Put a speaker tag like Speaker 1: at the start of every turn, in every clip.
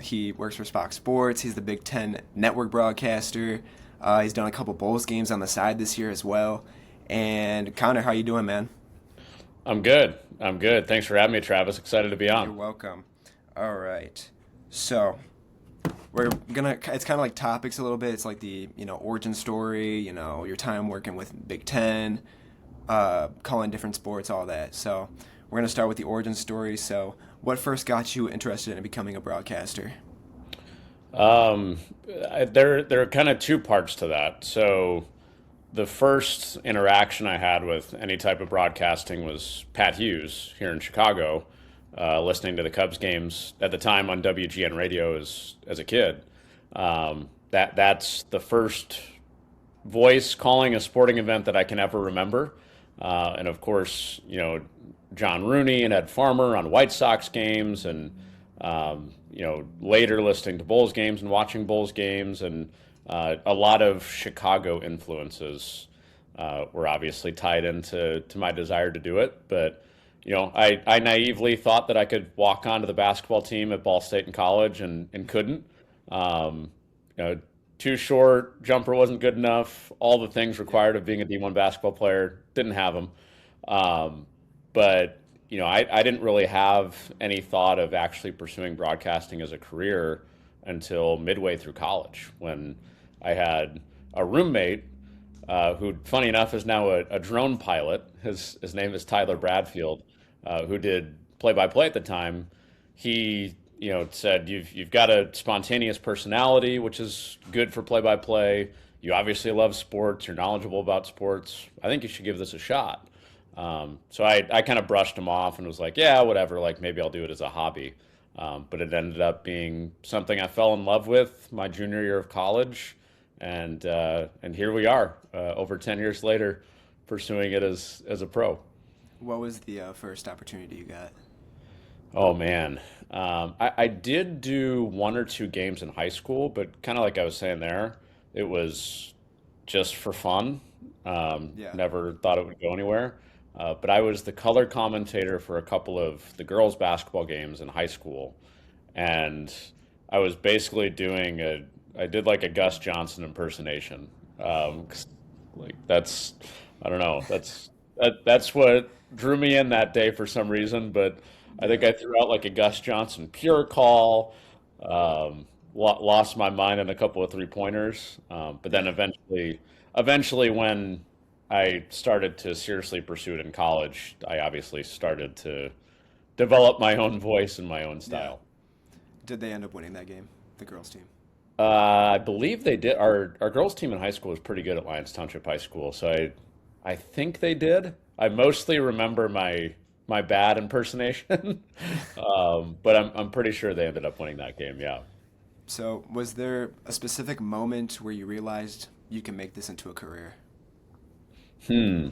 Speaker 1: He works for Fox Sports. He's the Big Ten network broadcaster. He's done a couple Bulls games on the side this year as well. And Connor, how you doing, man?
Speaker 2: I'm good. I'm good. Thanks for having me, Travis. Excited to be
Speaker 1: You're
Speaker 2: on.
Speaker 1: welcome. All right. So we're gonna. It's kind of like topics a little bit. It's like the origin story. Your time working with Big Ten, calling different sports, all that. So we're gonna start with the origin story. So what first got you interested in becoming a broadcaster?
Speaker 2: Um, there are kind of two parts to that. So the first interaction I had with any type of broadcasting was Pat Hughes here in Chicago, listening to the Cubs games at the time on WGN radio as a kid. That's the first voice calling a sporting event that I can ever remember. And of course, John Rooney and Ed Farmer on White Sox games, and later listening to Bulls games and watching Bulls games, and a lot of Chicago influences were obviously tied into my desire to do it. But I naively thought that I could walk onto the basketball team at Ball State in college and couldn't. Um, you know, Too short, jumper wasn't good enough. All the things
Speaker 1: Yeah.
Speaker 2: required of being a D1 basketball player didn't have them. Um, but I didn't really have any thought of actually pursuing broadcasting as a career until midway through college when I had a roommate who, funny enough, is now a drone pilot. His name is Tyler
Speaker 1: Oh, wow.
Speaker 2: Bradfield, who did play-by-play at the time. He, said you've got a spontaneous personality, which is good for play-by-play. You obviously love sports. You're knowledgeable about sports. I think you should give this a shot. So I kind of brushed him off and was like, yeah, whatever. Like maybe I'll do it as a hobby. But it ended up being something I fell in love with my junior year of college, and here we are, over 10 years later, pursuing it as a pro.
Speaker 1: What was the first opportunity you got?
Speaker 2: Oh man, I did do one or two games in high school, but kind of like I was saying there, it was just for fun.
Speaker 1: Yeah.
Speaker 2: Never thought it would go anywhere. But I was the color commentator for a couple of the girls' basketball games in high school, and I was basically I did like a Gus Johnson impersonation. 'Cause, like I don't know, that's what drew me in that day for some reason. But I think
Speaker 1: Yeah.
Speaker 2: I threw out like a Gus Johnson pure call, lost my mind in a couple of three pointers. But then
Speaker 1: Yeah.
Speaker 2: eventually, when I started to seriously pursue it in college, I obviously started to develop my own voice and my own
Speaker 1: Yeah.
Speaker 2: style.
Speaker 1: Did they end up winning that game? The girls team.
Speaker 2: I believe they did. Our girls team in high school was pretty good at Lyons Township High School, so I think they did. I mostly remember my bad impersonation, but I'm pretty sure they ended up winning that game. Yeah.
Speaker 1: So, was there a specific moment where you realized you can make this into a career?
Speaker 2: Hmm.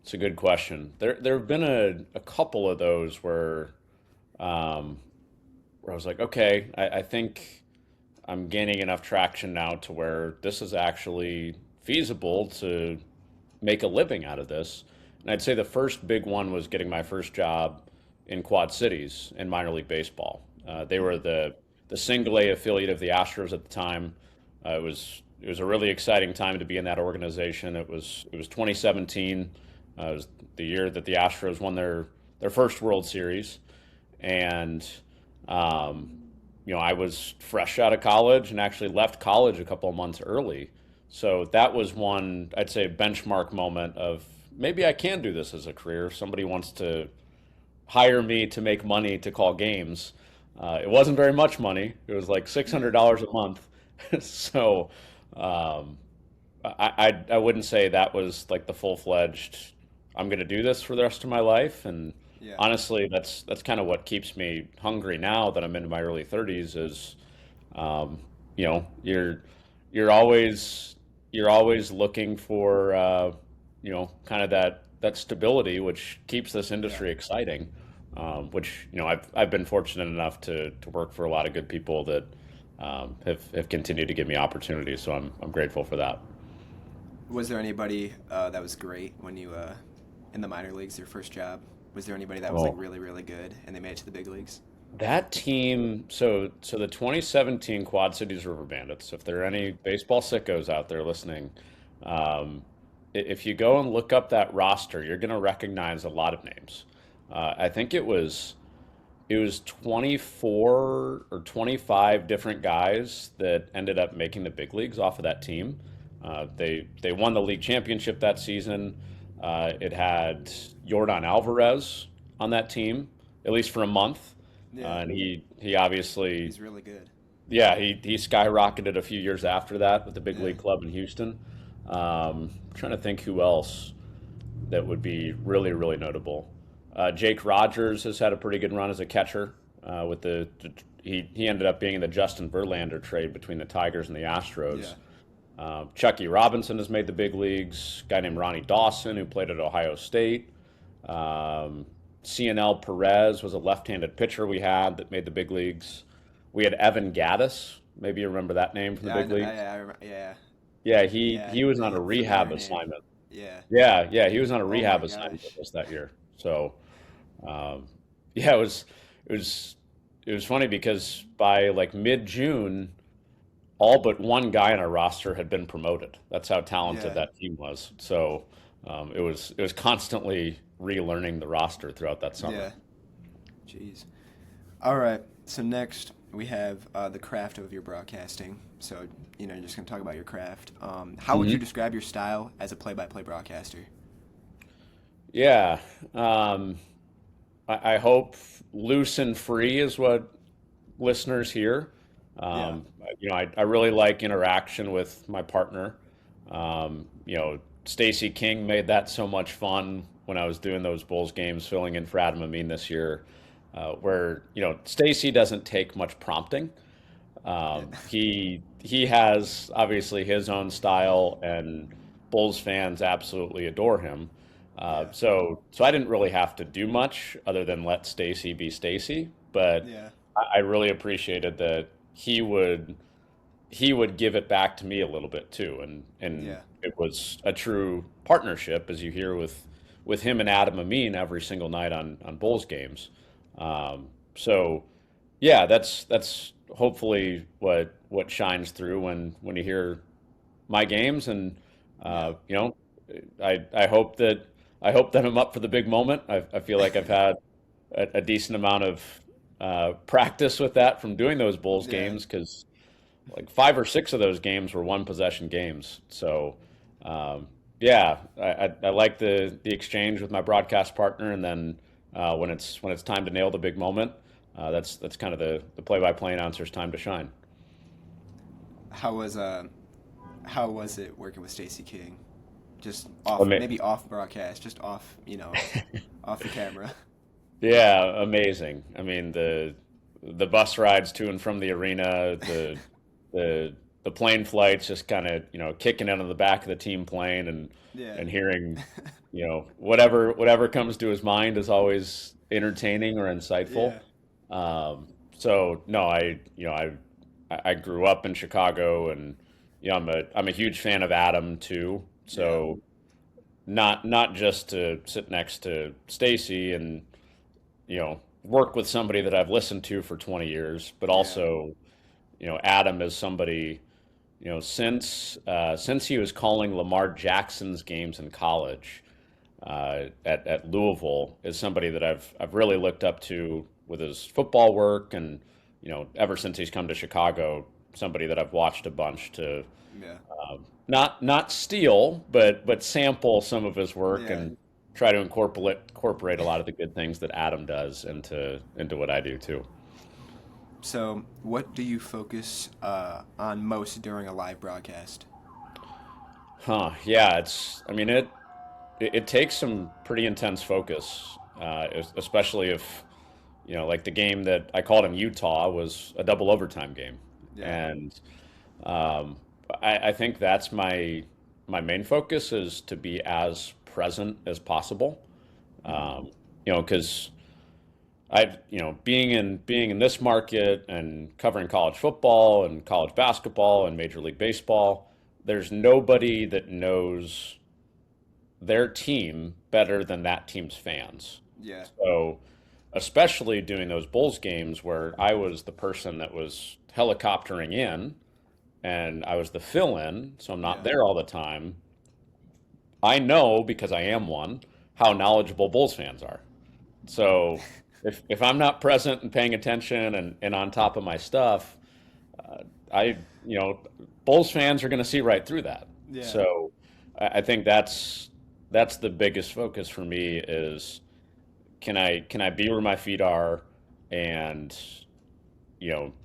Speaker 2: It's a good question. There have been a couple of those um, where I was like, okay, I think I'm gaining enough traction now to where this is actually feasible to make a living out of this. And I'd say the first big one was getting my first job in Quad Cities in minor league baseball. They were
Speaker 1: Hmm.
Speaker 2: the single A affiliate of the Astros at the time. It was a really exciting time to be in that organization. It was 2017. It was the year that the Astros won their first World Series, and um, I was fresh out of college and actually left college a couple of months early. So that was one, I'd say, benchmark moment of maybe I can do this as a career. If somebody wants to hire me to make money to call games. It wasn't very much money. It was like six
Speaker 1: Yeah.
Speaker 2: hundred dollars a month. So um, I wouldn't say that was like the full fledged. I'm going to do this for the rest of my life. And
Speaker 1: Yeah.
Speaker 2: honestly, that's kind of what keeps me hungry now that I'm into my early 30s. Is um, you know you're you're always you're always looking for kind of that stability, which keeps this
Speaker 1: Yeah.
Speaker 2: industry exciting. Which I've been fortunate enough to work for a lot of good people that have continued to give me opportunities. So I'm grateful for that.
Speaker 1: Was there anybody that was great when you in the minor leagues, your first job? Was there anybody that was like
Speaker 2: Oh,
Speaker 1: really, really good and they made it to the big leagues?
Speaker 2: That team, so the 2017 Quad Cities River Bandits, if there are any baseball sickos out there listening, um, if you go and look up that roster, you're going to recognize a lot of names. I think it was 24 or 25 different guys that ended up making the big leagues off of that team. They won the league championship that season. It had Yordan Alvarez on that team, at least for a month.
Speaker 1: Yeah,
Speaker 2: And he obviously,
Speaker 1: he's really good.
Speaker 2: yeah, he skyrocketed a few years after that with the big
Speaker 1: Yeah,
Speaker 2: league club in Houston. Trying to think who else that would be really, really notable. Jake Rogers has had a pretty good run as a catcher. With he ended up being in the Justin Verlander trade between the Tigers and the
Speaker 1: yeah,
Speaker 2: Astros. Chucky Robinson has made the big leagues. A guy named Ronnie Dawson, who played at Ohio State. Um, CNL Perez was a left-handed pitcher we had that made the big leagues. We had Evan Gaddis. Maybe you remember that name from the
Speaker 1: yeah.
Speaker 2: big leagues.
Speaker 1: Yeah,
Speaker 2: Yeah, he
Speaker 1: yeah.
Speaker 2: he was on a
Speaker 1: The
Speaker 2: rehab
Speaker 1: familiar name.
Speaker 2: assignment.
Speaker 1: Yeah.
Speaker 2: Yeah, he was on a
Speaker 1: Oh my
Speaker 2: rehab assignment with
Speaker 1: gosh.
Speaker 2: us that year. So, um, yeah, it was it was funny because by like mid-June, all but one guy on our roster had been promoted. That's how talented
Speaker 1: Yeah,
Speaker 2: that team was. So, it was constantly relearning the roster throughout that summer.
Speaker 1: yeah. Jeez. All right. So next we have the craft of your broadcasting. So you're just gonna talk about your craft. How would you
Speaker 2: Hmm.
Speaker 1: describe your style as a play-by-play broadcaster?
Speaker 2: Yeah. Um, I hope loose and free is what listeners hear.
Speaker 1: Yeah.
Speaker 2: I really like interaction with my partner. Stacy King made that so much fun when I was doing those Bulls games, filling in for Adam Amin this year, where Stacy doesn't take much prompting.
Speaker 1: Yeah.
Speaker 2: He has obviously his own style, and Bulls fans absolutely adore him.
Speaker 1: Yeah.
Speaker 2: So I didn't really have to do much other than let Stacy be Stacy, but
Speaker 1: Yeah.
Speaker 2: I really appreciated that he would give it back to me a little bit too, and
Speaker 1: Yeah.
Speaker 2: it was a true partnership, as you hear with him and Adam Amin every single night on Bulls games. So yeah, that's hopefully what shines through when you hear my games, and
Speaker 1: Yeah.
Speaker 2: uh, you know, I hope that I'm up for the big moment. I feel like I've had a decent amount of practice with that from doing those Bulls
Speaker 1: Yeah.
Speaker 2: games because like 5 or 6 of those games were one possession games. So um, yeah, I like the exchange with my broadcast partner, and then when it's time to nail the big moment, that's kind of the play-by-play announcer's time to shine.
Speaker 1: How was it working with Stacey King? Just
Speaker 2: I
Speaker 1: off,
Speaker 2: mean,
Speaker 1: maybe off broadcast, just off, off the camera.
Speaker 2: yeah, amazing. I mean the bus rides to and from the arena, the the plane flights, just kind of kicking out of the back of the team plane
Speaker 1: Yeah.
Speaker 2: and hearing whatever comes to his mind is always entertaining or insightful.
Speaker 1: Yeah.
Speaker 2: So no, I grew up in Chicago, and I'm a huge fan of Adam too.
Speaker 1: Yeah.
Speaker 2: So not just to sit next to Stacy and work with somebody that I've listened to for 20 years, but
Speaker 1: Yeah.
Speaker 2: also Adam is somebody since he was calling Lamar Jackson's games in college at Louisville, is somebody that I've really looked up to with his football work, and ever since he's come to Chicago, somebody that I've watched a bunch to
Speaker 1: Yeah.
Speaker 2: not steal, but sample some of his work
Speaker 1: Yeah.
Speaker 2: and try to incorporate a lot of the good things that Adam does into what I do too.
Speaker 1: So, what do you focus on most during a live broadcast?
Speaker 2: Huh? Yeah, I mean it takes some pretty intense focus, especially if like the game that I called in Utah was a double overtime game,
Speaker 1: Yeah.
Speaker 2: and um, I think that's my main focus is to be as present as possible. Because being in this market and covering college football and college basketball and Major League Baseball, there's nobody that knows their team better than that team's fans.
Speaker 1: Yeah.
Speaker 2: So especially doing those Bulls games where I was the person that was helicoptering in and I was the fill-in, so I'm not
Speaker 1: Yeah.
Speaker 2: there all the time. I know because I am one how knowledgeable Bulls fans are. So if I'm not present and paying attention and on top of my stuff, I you know Bulls fans are going to see right through that.
Speaker 1: Yeah.
Speaker 2: So I think that's the biggest focus for me is can I be where my feet are and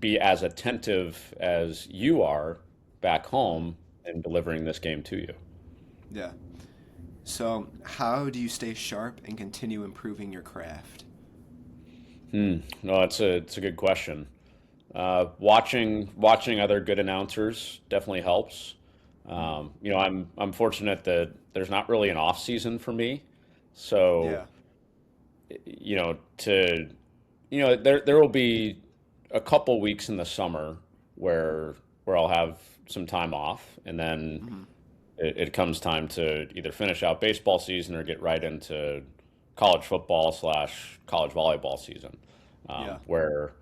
Speaker 2: be as attentive as you are back
Speaker 1: Mhm.
Speaker 2: home and delivering this game to you.
Speaker 1: Yeah. So, how do you stay sharp and continue improving your craft?
Speaker 2: No, it's a good question. Watching other good announcers definitely helps.
Speaker 1: Mhm.
Speaker 2: I'm fortunate that there's not really an off season for me, so
Speaker 1: Yeah.
Speaker 2: to there will be a couple weeks in the summer where I'll have some time off, and then
Speaker 1: Hmm.
Speaker 2: it comes time to either finish out baseball season or get right into college football slash college volleyball season,
Speaker 1: Yeah.
Speaker 2: where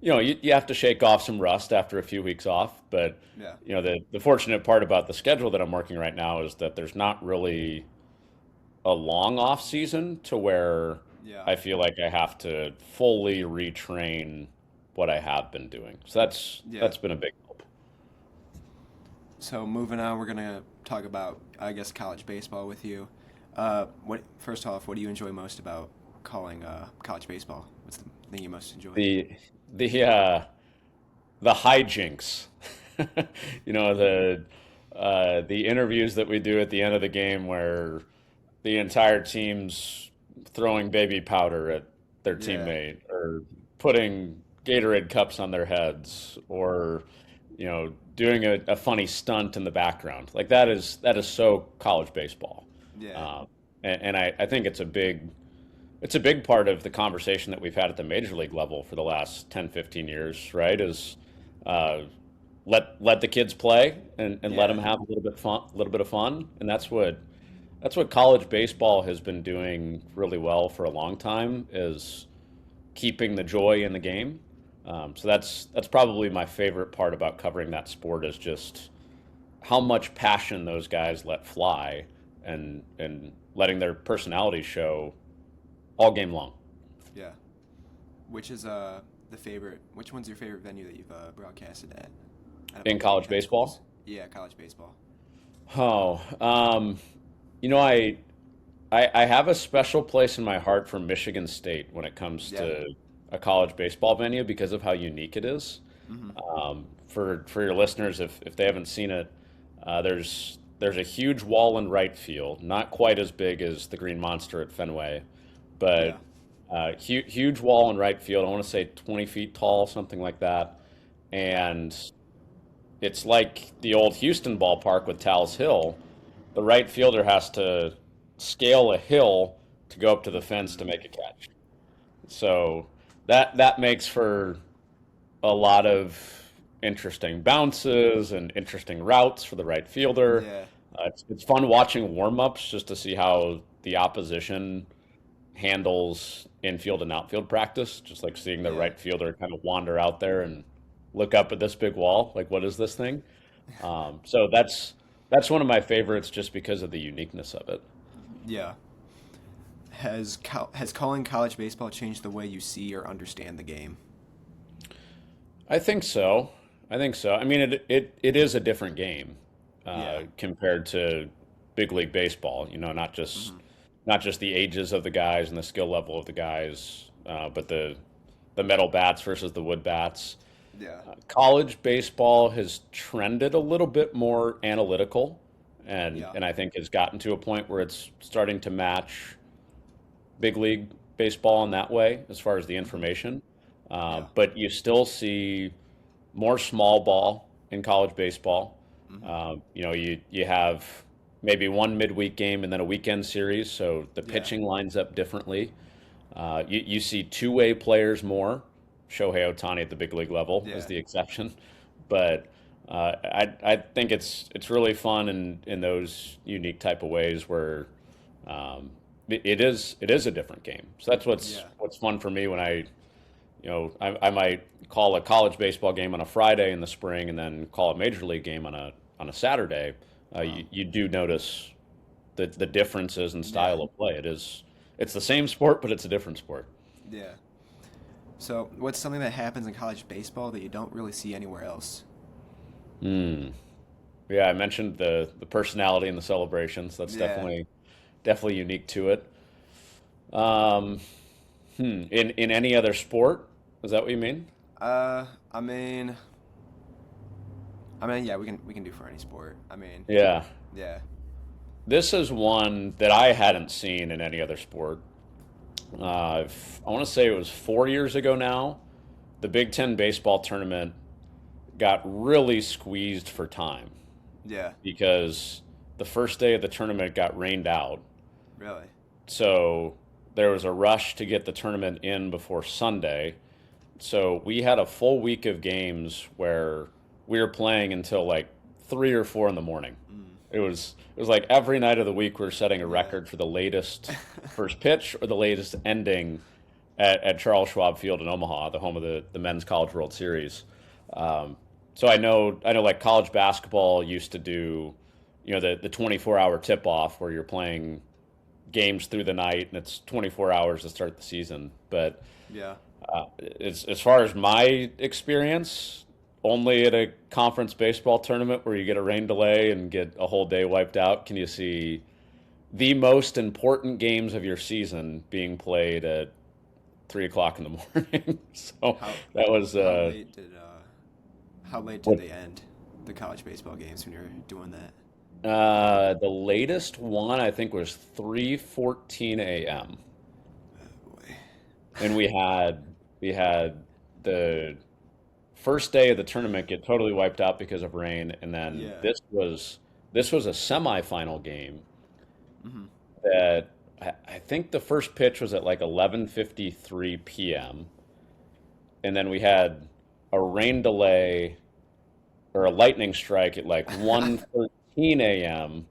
Speaker 2: you have to shake off some rust after a few weeks off. But
Speaker 1: Yeah.
Speaker 2: the fortunate part about the schedule that I'm working right now is that there's not really a long off season to where
Speaker 1: Yeah.
Speaker 2: I feel like I have to fully retrain what I have been doing. So
Speaker 1: Yeah.
Speaker 2: that's been a big help.
Speaker 1: So, moving on, we're gonna talk about, I guess, college baseball with you. What first off, what do you enjoy most about calling college baseball? What's the thing you most enjoy?
Speaker 2: The the uh, the hijinks, the interviews that we do at the end of the game where the entire team's throwing baby powder at their
Speaker 1: Yeah.
Speaker 2: teammate or putting Gatorade cups on their heads or doing a funny stunt in the background. Like that is so college baseball.
Speaker 1: Yeah.
Speaker 2: um, and I think it's a big part of the conversation that we've had at the major league level for the last 10, 15 years, right? Is uh, let the kids play and let them
Speaker 1: Yeah.
Speaker 2: have a little bit of fun, and that's what college baseball has been doing really well for a long time is keeping the joy in the game. So that's probably my favorite part about covering that sport is just how much passion those guys let fly and letting their personality show all game long.
Speaker 1: Yeah. Which is the favorite? Which one's your favorite venue that you've broadcasted at? Out of
Speaker 2: In
Speaker 1: all the Big
Speaker 2: college
Speaker 1: Ten schools?
Speaker 2: baseball.
Speaker 1: Yeah, college baseball.
Speaker 2: Oh, you know, I have a special place in my heart for Michigan State when it comes
Speaker 1: Yeah.
Speaker 2: to a college baseball venue because of how unique it is.
Speaker 1: Mm-hmm.
Speaker 2: For your listeners, if they haven't seen it, there's a huge wall in right field, not quite as big as the Green Monster at Fenway,
Speaker 1: Yeah.
Speaker 2: but huge wall in right field. I want to say 20 feet tall, something like that, and it's like the old Houston ballpark with Tal's Hill. The right fielder has to scale a hill to go up to the fence to
Speaker 1: Mm-hmm.
Speaker 2: make a catch. So that makes for a lot of interesting bounces and interesting routes for the right fielder.
Speaker 1: Yeah.
Speaker 2: It's fun watching warm-ups just to see how the opposition handles infield and outfield practice. Just like seeing the
Speaker 1: Yeah.
Speaker 2: right fielder kind of wander out there and look up at this big wall, like what is this thing? So that's one of my favorites just because of the uniqueness of it.
Speaker 1: Yeah. Has calling college baseball changed the way you see or understand the game?
Speaker 2: I think so. I think so. I mean, it is a different game
Speaker 1: Yeah.
Speaker 2: compared to big league baseball. Not just
Speaker 1: Hmm.
Speaker 2: not just the ages of the guys and the skill level of the guys, but the metal bats versus the wood bats.
Speaker 1: Yeah.
Speaker 2: College baseball has trended a little bit more analytical, and
Speaker 1: Yeah.
Speaker 2: and I think has gotten to a point where it's starting to match big league baseball in that way as far as the
Speaker 1: Hmm.
Speaker 2: information.
Speaker 1: Yeah.
Speaker 2: But you still see more small ball in college baseball.
Speaker 1: Hmm.
Speaker 2: You have maybe one midweek game and then a weekend series, so the
Speaker 1: Yeah.
Speaker 2: pitching lines up differently. You see two-way players more. Shohei Ohtani at the big league level is
Speaker 1: Yeah.
Speaker 2: the exception, but I think it's really fun in those unique type of ways where it is a different game. So that's
Speaker 1: Yeah.
Speaker 2: what's fun for me when I might call a college baseball game on a Friday in the spring and then call a major league game on a Saturday.
Speaker 1: Wow.
Speaker 2: You do notice the differences in
Speaker 1: Yeah.
Speaker 2: style of play. It's the same sport, but it's a different sport.
Speaker 1: Yeah. So, what's something that happens in college baseball that you don't really see anywhere else?
Speaker 2: Hmm. Yeah, I mentioned the personality and the celebrations. That's
Speaker 1: Yeah.
Speaker 2: definitely unique to it. Um, in any other sport, is that what you mean?
Speaker 1: Uh, I mean, yeah, we can do for any sport.
Speaker 2: Yeah.
Speaker 1: Yeah.
Speaker 2: This is one that I hadn't seen in any other sport. I want to say it was 4 years ago now. The Big Ten baseball tournament got really squeezed for time
Speaker 1: Yeah.
Speaker 2: because the first day of the tournament got rained out.
Speaker 1: Really.
Speaker 2: So there was a rush to get the tournament in before Sunday. So we had a full week of games where we were playing until like 3 or 4 in the morning.
Speaker 1: Mm.
Speaker 2: It was like every night of the week we are setting a
Speaker 1: Yeah.
Speaker 2: record for the latest first pitch or the latest ending at Charles Schwab Field in Omaha, the home of the Men's College World Series. Um, so I know like college basketball used to do, the 24-hour tip off where you're playing games through the night and it's 24 hours to start the season. But
Speaker 1: Yeah.
Speaker 2: as far as my experience, only at a conference baseball tournament where you get a rain delay and get a whole day wiped out can you see the most important games of your season being played at 3 o'clock in the morning. So
Speaker 1: How
Speaker 2: that was
Speaker 1: how late did
Speaker 2: what
Speaker 1: they end the college baseball games when you're doing that?
Speaker 2: the latest one I think was 3:14 a.m.
Speaker 1: Boy.
Speaker 2: and we had the first day of the tournament get totally wiped out because of rain, and then
Speaker 1: Yeah.
Speaker 2: this was a semifinal game
Speaker 1: Hmm.
Speaker 2: that I think the first pitch was at like 11:53 p.m. and then we had a rain delay or a lightning strike at like 1:13 a.m.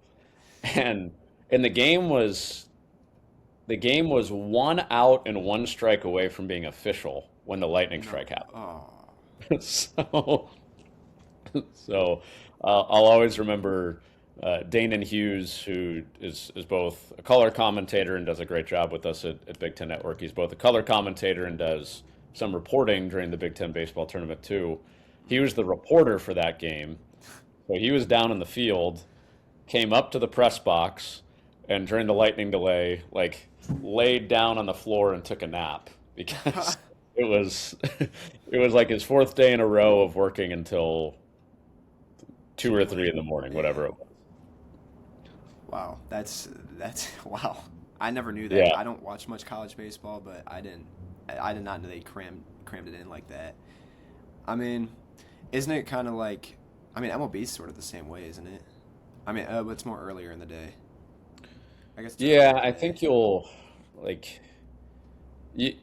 Speaker 2: and and the game was 1 out and 1 strike away from being official when the lightning strike
Speaker 1: No.
Speaker 2: happened.
Speaker 1: Oh.
Speaker 2: So So I'll always remember Danon Hughes, who is both a color commentator and does a great job with us at Big Ten Network. He's both a color commentator and does some reporting during the Big Ten baseball tournament too. He was the reporter for that game, so he was down in the field, came up to the press box, and during the lightning delay, like laid down on the floor and took a nap because it was it was like his fourth day in a row of working until 2 or 3 in the morning, whatever
Speaker 1: Yeah.
Speaker 2: it was.
Speaker 1: Wow. That's wow. I never knew that.
Speaker 2: Yeah,
Speaker 1: I don't watch much college baseball, but I did not know they crammed it in like that. I mean, isn't it kind of like MLB is sort of the same way, isn't it? But it's more earlier in the day. I guess it's earlier
Speaker 2: yeah.
Speaker 1: in
Speaker 2: I
Speaker 1: the day.
Speaker 2: think you'll like you,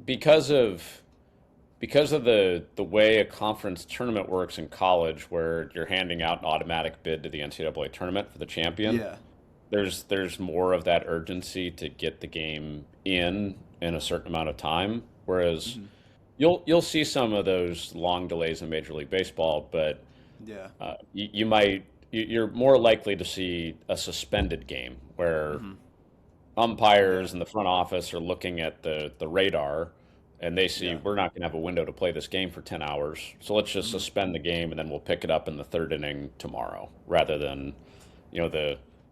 Speaker 2: because of the way a conference tournament works in college, where you're handing out an automatic bid to the NCAA tournament for the champion.
Speaker 1: Yeah.
Speaker 2: There's more of that urgency to get the game in a certain amount of time. Whereas
Speaker 1: Hmm.
Speaker 2: you'll see some of those long delays in Major League Baseball, but
Speaker 1: Yeah.
Speaker 2: you're more likely to see a suspended game where
Speaker 1: Hmm.
Speaker 2: umpires
Speaker 1: Yeah.
Speaker 2: in the front office are looking at the radar and they see
Speaker 1: Yeah.
Speaker 2: we're not going to have a window to play this game for 10 hours. So let's just
Speaker 1: Hmm.
Speaker 2: suspend the game and then we'll pick it up in the third inning tomorrow rather than,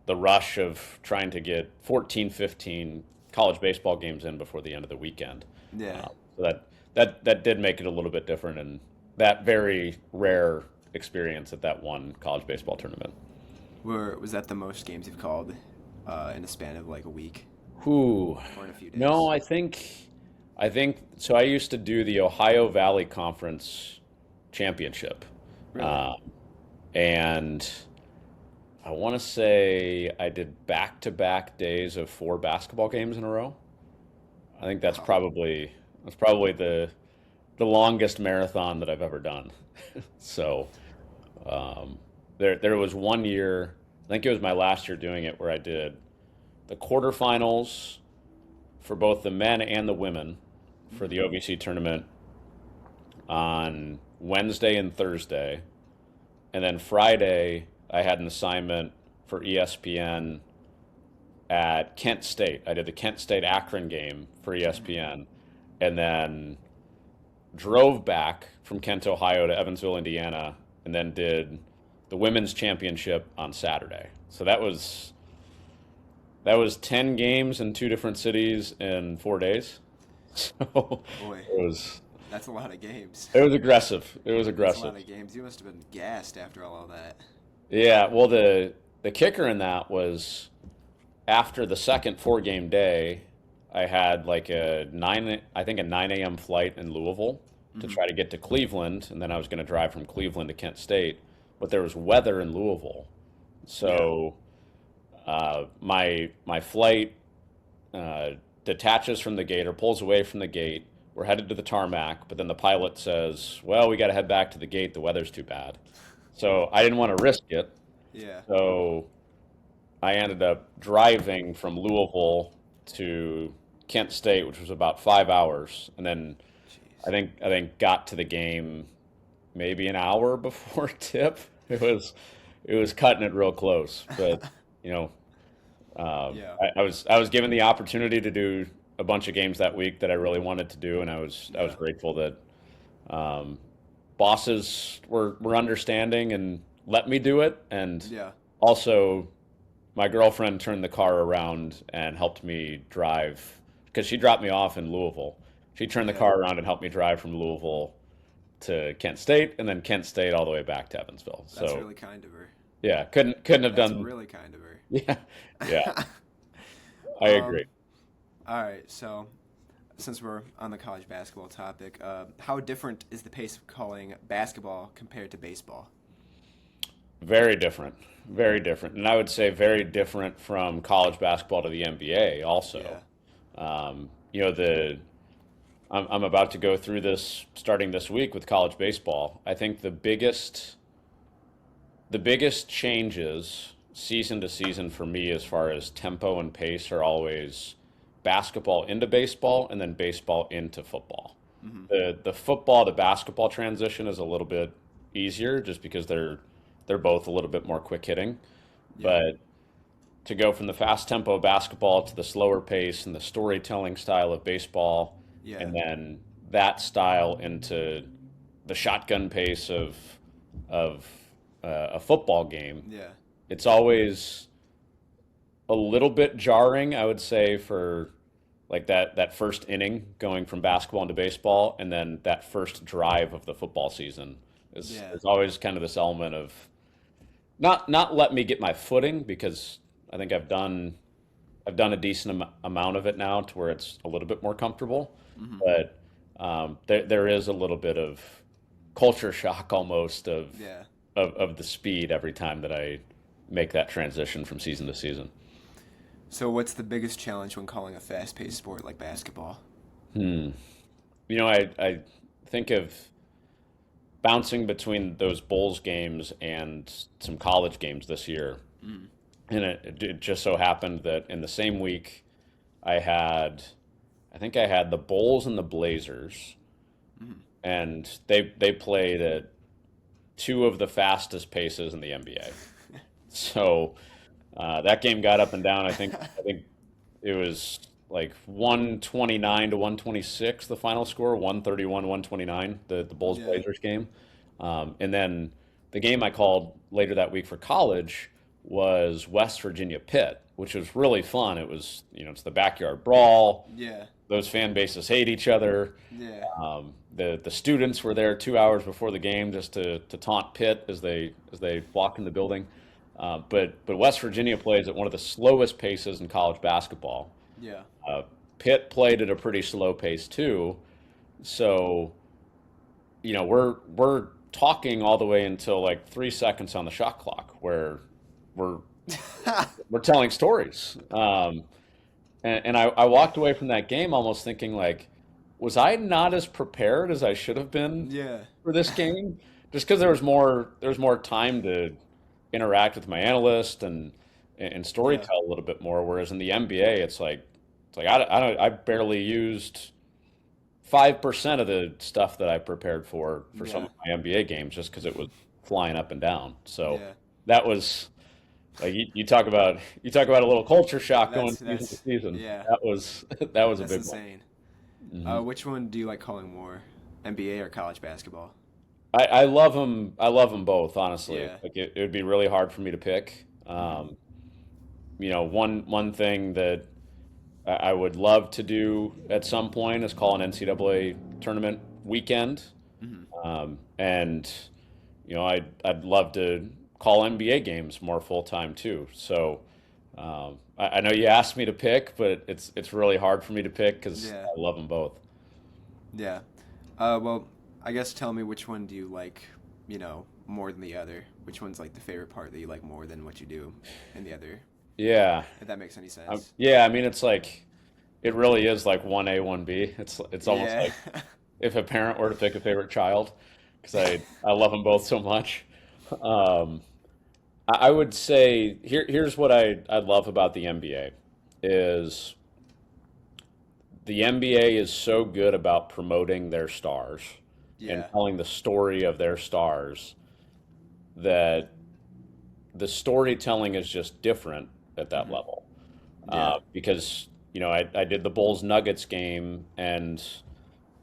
Speaker 2: the rush of trying to get 14, 15 college baseball games in before the end of the weekend.
Speaker 1: Yeah.
Speaker 2: So that did make it a little bit different and that very rare experience at that one college baseball tournament.
Speaker 1: Was that the most games you've called in a span of like a week
Speaker 2: Who?
Speaker 1: or in a few
Speaker 2: No,
Speaker 1: days?
Speaker 2: I think so. I used to do the Ohio Valley Conference Championship,
Speaker 1: Really?
Speaker 2: uh, and I want to say I did back-to-back days of 4 basketball games in a row. I think that's
Speaker 1: Wow.
Speaker 2: probably the longest marathon that I've ever done. So there was one year, I think it was my last year doing it, where I did the quarterfinals for both the men and the women for the OVC tournament on Wednesday and Thursday. And then Friday, I had an assignment for ESPN at Kent State. I did the Kent State Akron game for ESPN, and then drove back from Kent, Ohio to Evansville, Indiana, and then did the women's championship on Saturday. So that was 10 games in two different cities in 4 days. So
Speaker 1: Boy,
Speaker 2: it was
Speaker 1: that's a lot of games.
Speaker 2: it was aggressive. It was
Speaker 1: That's a
Speaker 2: aggressive.
Speaker 1: lot of games. You must have been gassed after all of that.
Speaker 2: Yeah, well the kicker in that was after the second 4 game day, I had like a 9 a.m. flight in Louisville to try to get to Cleveland, and then I was going to drive from Cleveland to Kent State, but there was weather in Louisville,
Speaker 1: Yeah.
Speaker 2: so my flight uh, detaches from the gate or pulls away from the gate. We're headed to the tarmac, but then the pilot says, "Well, we got to head back to the gate. The weather's too bad." So I didn't want to risk it.
Speaker 1: Yeah.
Speaker 2: So I ended up driving from Louisville to Kent State, which was about 5 hours, and then
Speaker 1: Jeez.
Speaker 2: I think got to the game maybe an hour before tip. It was cutting it real close, but you know,
Speaker 1: Yeah.
Speaker 2: I was given the opportunity to do a bunch of games that week that I really wanted to do, and I was
Speaker 1: Yeah.
Speaker 2: grateful that um, bosses were understanding and let me do it, and
Speaker 1: Yeah.
Speaker 2: also my girlfriend turned the car around and helped me drive because she dropped me off in Louisville. She turned the
Speaker 1: Yeah.
Speaker 2: car around and helped me drive from Louisville to Kent State, and then Kent State all the way back to Evansville.
Speaker 1: That's
Speaker 2: So
Speaker 1: really kind of her.
Speaker 2: yeah, couldn't have
Speaker 1: That's
Speaker 2: done.
Speaker 1: really kind of her.
Speaker 2: Yeah, yeah, I agree.
Speaker 1: Um, all right, so since we're on the college basketball topic, how different is the pace of calling basketball compared to baseball?
Speaker 2: Very different, very different, and I would say very different from college basketball to the NBA. Also,
Speaker 1: Yeah.
Speaker 2: I'm about to go through this starting this week with college baseball. I think the biggest changes season to season for me as far as tempo and pace are always basketball into baseball and then baseball into football.
Speaker 1: Hmm.
Speaker 2: The football to basketball transition is a little bit easier just because they're both a little bit more quick hitting.
Speaker 1: Yeah.
Speaker 2: But to go from the fast tempo basketball to the slower pace and the storytelling style of baseball,
Speaker 1: Yeah.
Speaker 2: and then that style into the shotgun pace of a football game,
Speaker 1: Yeah.
Speaker 2: it's always a little bit jarring, I would say, for like that first inning going from basketball into baseball, and then that first drive of the football season
Speaker 1: Yeah.
Speaker 2: is always kind of this element of not let me get my footing because I think I've done a decent amount of it now to where it's a little bit more comfortable,
Speaker 1: Hmm.
Speaker 2: but there is a little bit of culture shock almost
Speaker 1: Yeah.
Speaker 2: of the speed every time that I make that transition from season to season.
Speaker 1: So, what's the biggest challenge when calling a fast-paced sport like basketball?
Speaker 2: Hmm. I think of bouncing between those Bulls games and some college games this year.
Speaker 1: Mm.
Speaker 2: And it just so happened that in the same week, I think I had the Bulls and the Blazers,
Speaker 1: Mm.
Speaker 2: and they played at two of the fastest paces in the NBA. So that game got up and down. I think it was like 129 to 126, the final score, 131 129, the Bulls
Speaker 1: Yeah.
Speaker 2: Blazers game. And then the game I called later that week for college was West Virginia Pitt, which was really fun. It was, it's the backyard brawl.
Speaker 1: Yeah.
Speaker 2: Those fan bases hate each other.
Speaker 1: Yeah.
Speaker 2: The students were there 2 hours before the game just to taunt Pitt as they walk in the building. But West Virginia plays at one of the slowest paces in college basketball.
Speaker 1: Yeah.
Speaker 2: Pitt played at a pretty slow pace too. So we're talking all the way until like 3 seconds on the shot clock where we're we're telling stories. And I walked away from that game almost thinking like, was I not as prepared as I should have been
Speaker 1: Yeah.
Speaker 2: for this game? Just because there was more time to interact with my analyst and and
Speaker 1: Yeah.
Speaker 2: storytell a little bit more. Whereas in the NBA, it's like I barely used 5% of the stuff that I prepared for some
Speaker 1: Yeah.
Speaker 2: of my NBA games just because it was flying up and down. So
Speaker 1: Yeah.
Speaker 2: that was like you talk about a little culture shock going season to
Speaker 1: That's
Speaker 2: season.
Speaker 1: yeah.
Speaker 2: That was that was a
Speaker 1: That's
Speaker 2: big one.
Speaker 1: insane.
Speaker 2: Hmm.
Speaker 1: Which one do you like calling more, NBA or college basketball?
Speaker 2: I love them. I love them both, honestly.
Speaker 1: Yeah.
Speaker 2: Like it would be really hard for me to pick.
Speaker 1: Hmm.
Speaker 2: One thing that I would love to do at some point is call an NCAA tournament weekend.
Speaker 1: Hmm.
Speaker 2: And I'd love to call NBA games more full time too. So I know you asked me to pick, but it's really hard for me to pick because
Speaker 1: Yeah.
Speaker 2: I love them both.
Speaker 1: Yeah. Well, I guess tell me which one do you like, more than the other? Which one's like the favorite part that you like more than what you do in the other?
Speaker 2: Yeah,
Speaker 1: If that makes any sense.
Speaker 2: yeah. I mean, it's like it really is like 1A, 1B. It's almost
Speaker 1: Yeah.
Speaker 2: like if a parent were to pick a favorite child, because I love them both so much. Um, I would say here's what I love about the NBA is the NBA is so good about promoting their stars and
Speaker 1: Yeah.
Speaker 2: telling the story of their stars that the storytelling is just different at that
Speaker 1: Hmm.
Speaker 2: level.
Speaker 1: Yeah.
Speaker 2: Because I did the Bulls Nuggets game, and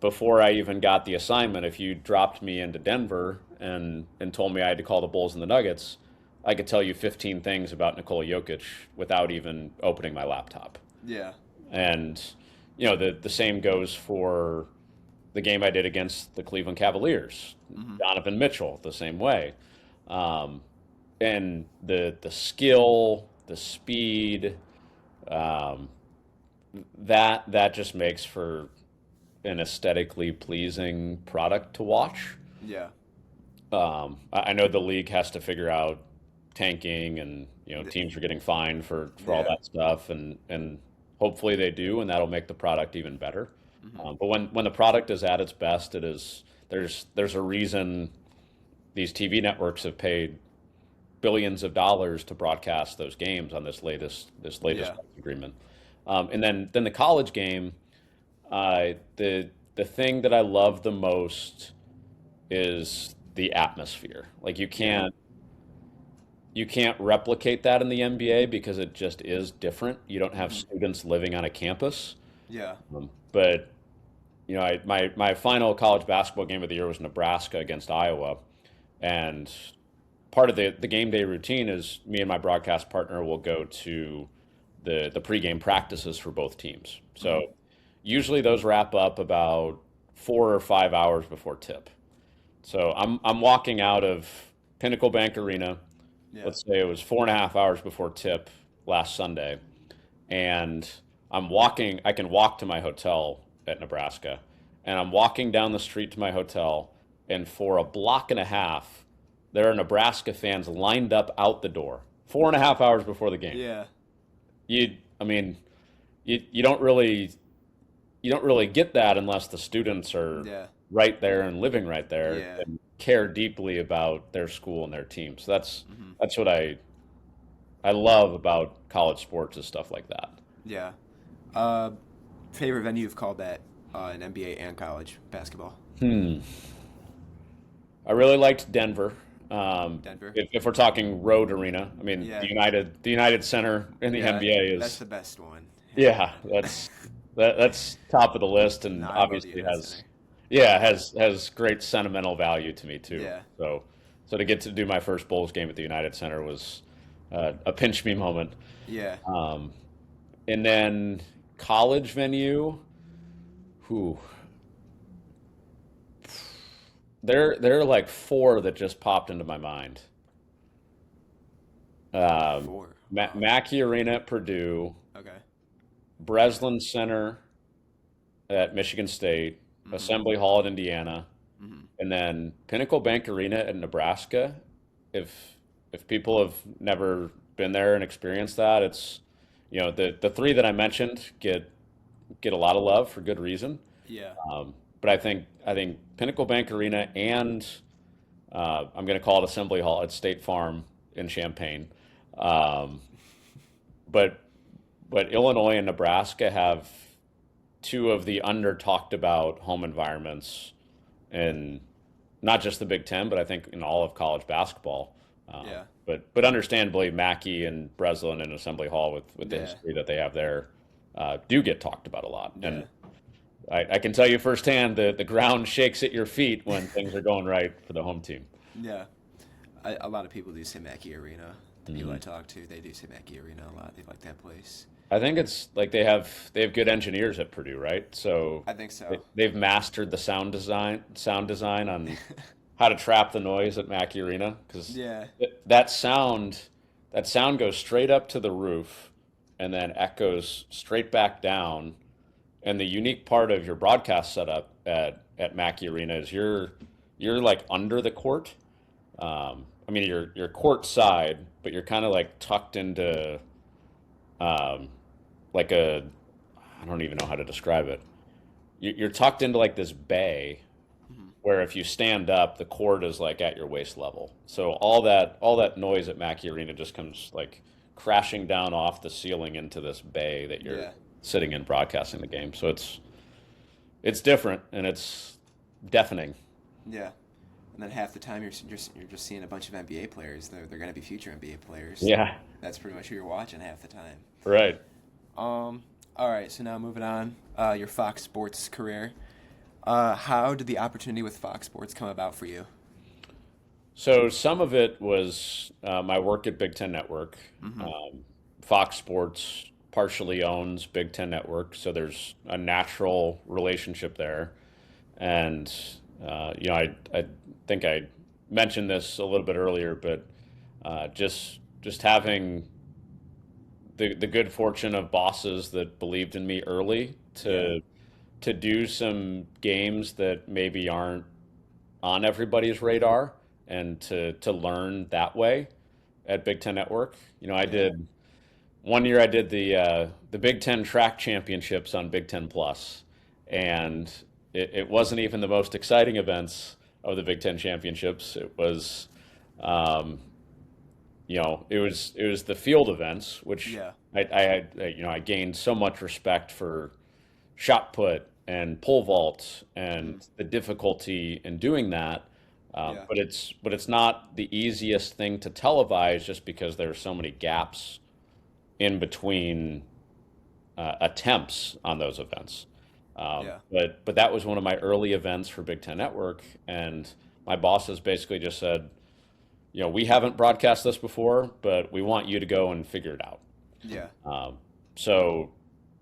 Speaker 2: before I even got the assignment, if you dropped me into Denver and told me I had to call the Bulls and the Nuggets, I could tell you 15 things about Nikola Jokic without even opening my laptop.
Speaker 1: Yeah.
Speaker 2: And the same goes for the game I did against the Cleveland Cavaliers.
Speaker 1: Hmm.
Speaker 2: Donovan Mitchell, the same way. Um, and the skill, the speed, um, that just makes for an aesthetically pleasing product to watch.
Speaker 1: Yeah.
Speaker 2: I know the league has to figure out tanking, and
Speaker 1: Th-
Speaker 2: teams are getting fined for all
Speaker 1: Yeah.
Speaker 2: that stuff, and hopefully they do, and that'll make the product even better.
Speaker 1: Hmm.
Speaker 2: But when the product is at its best, it is there's a reason these TV networks have paid billions of dollars to broadcast those games on this latest
Speaker 1: Yeah.
Speaker 2: agreement. And then the college game, the thing that I love the most is the atmosphere. Like
Speaker 1: Yeah.
Speaker 2: you can't replicate that in the NBA because it just is different. You don't have
Speaker 1: Hmm.
Speaker 2: students living on a campus.
Speaker 1: Yeah.
Speaker 2: But my final college basketball game of the year was Nebraska against Iowa, and part of the game day routine is me and my broadcast partner will go to the pregame practices for both teams.
Speaker 1: Hmm.
Speaker 2: So usually those wrap up about 4 or 5 hours before tip. So I'm walking out of Pinnacle Bank Arena.
Speaker 1: Yeah.
Speaker 2: Let's say it was 4.5 hours before tip last Sunday, and I'm walking. I can walk to my hotel at Nebraska, and I'm walking down the street to my hotel, and for a block and a half, there are Nebraska fans lined up out the door. 4.5 hours before the game.
Speaker 1: Yeah.
Speaker 2: I mean, you don't really get that unless the students are
Speaker 1: Yeah.
Speaker 2: right there and living right there
Speaker 1: Yeah.
Speaker 2: and care deeply about their school and their team. So that's
Speaker 1: Hmm.
Speaker 2: that's what I love about college sports is stuff like that.
Speaker 1: Yeah. Uh, Favorite venue you've called that in NBA and college basketball?
Speaker 2: Hmm. I really liked Denver.
Speaker 1: Denver.
Speaker 2: If we're talking road arena, I mean
Speaker 1: Yeah.
Speaker 2: the United Center in the
Speaker 1: Yeah.
Speaker 2: NBA
Speaker 1: That's
Speaker 2: is
Speaker 1: the best one.
Speaker 2: yeah, that's top of the list,
Speaker 1: No,
Speaker 2: and
Speaker 1: I love the
Speaker 2: obviously
Speaker 1: United
Speaker 2: has
Speaker 1: Center.
Speaker 2: yeah has great sentimental value to me too.
Speaker 1: Yeah.
Speaker 2: So to get to do my first Bulls game at the United Center was a pinch me moment.
Speaker 1: Yeah.
Speaker 2: Um, and then college venue, who there are like four that just popped into my mind. Um,
Speaker 1: Four. Wow.
Speaker 2: Mackey Arena at Purdue,
Speaker 1: Okay.
Speaker 2: Breslin Center at Michigan State,
Speaker 1: Hmm.
Speaker 2: Assembly Hall at Indiana,
Speaker 1: Hmm.
Speaker 2: and then Pinnacle Bank Arena at Nebraska. If people have never been there and experienced that, it's the three that I mentioned get a lot of love for good reason.
Speaker 1: Yeah.
Speaker 2: But I think Pinnacle Bank Arena and I'm going to call it Assembly Hall at State Farm in Champaign. Um, but Illinois and Nebraska have two of the under talked about home environments in not just the Big Ten, but I think in all of college basketball.
Speaker 1: Yeah.
Speaker 2: But understandably, Mackey and Breslin and Assembly Hall with the
Speaker 1: Yeah.
Speaker 2: history that they have there do get talked about a lot.
Speaker 1: Yeah.
Speaker 2: And I can tell you firsthand that the ground shakes at your feet when things are going right for the home team.
Speaker 1: Yeah. A lot of people do say Mackey Arena. The people I
Speaker 2: Mhm.
Speaker 1: talk to, they do say Mackey Arena a lot. They like that place.
Speaker 2: I think it's like they have good engineers at Purdue, right? So
Speaker 1: I think so.
Speaker 2: they've mastered the sound design on how to trap the noise at Mackey Arena because
Speaker 1: Yeah.
Speaker 2: that sound that sound goes straight up to the roof and then echoes straight back down. And the unique part of your broadcast setup at Mackey Arena is you're like under the court. I mean, you're court side, but you're kind of like tucked into um, like a I don't even know how to describe it. You're tucked into like this bay
Speaker 1: Mhm.
Speaker 2: where if you stand up, the court is like at your waist level. So all that noise at Mackey Arena just comes like crashing down off the ceiling into this bay that you're
Speaker 1: Yeah.
Speaker 2: sitting in broadcasting the game. So it's different and it's deafening.
Speaker 1: Yeah. And then half the time you're just seeing a bunch of NBA players. They're going to be future NBA players.
Speaker 2: Yeah,
Speaker 1: That's pretty much who you're watching half the time.
Speaker 2: right.
Speaker 1: All right. So now moving on, your Fox Sports career. How did the opportunity with Fox Sports come about for you?
Speaker 2: So some of it was my work at Big Ten Network.
Speaker 1: Mm-hmm.
Speaker 2: Fox Sports partially owns Big Ten Network, so there's a natural relationship there. And I think I mentioned this a little bit earlier, but just having the good fortune of bosses that believed in me early
Speaker 1: Yeah.
Speaker 2: to do some games that maybe aren't on everybody's radar and to learn that way at Big Ten Network. I
Speaker 1: Yeah.
Speaker 2: did one year I did the Big Ten track championships on Big Ten Plus, and it wasn't even the most exciting events of the Big Ten championships. It was um, it was the field events, which
Speaker 1: Yeah.
Speaker 2: I gained so much respect for shot put and pole vault
Speaker 1: Mm-hmm.
Speaker 2: and the difficulty in doing that.
Speaker 1: Yeah.
Speaker 2: But it's not the easiest thing to televise just because there are so many gaps in between attempts on those events.
Speaker 1: Yeah.
Speaker 2: But that was one of my early events for Big Ten Network, and my bosses basically just said, we haven't broadcast this before, but we want you to go and figure it out.
Speaker 1: Yeah.
Speaker 2: So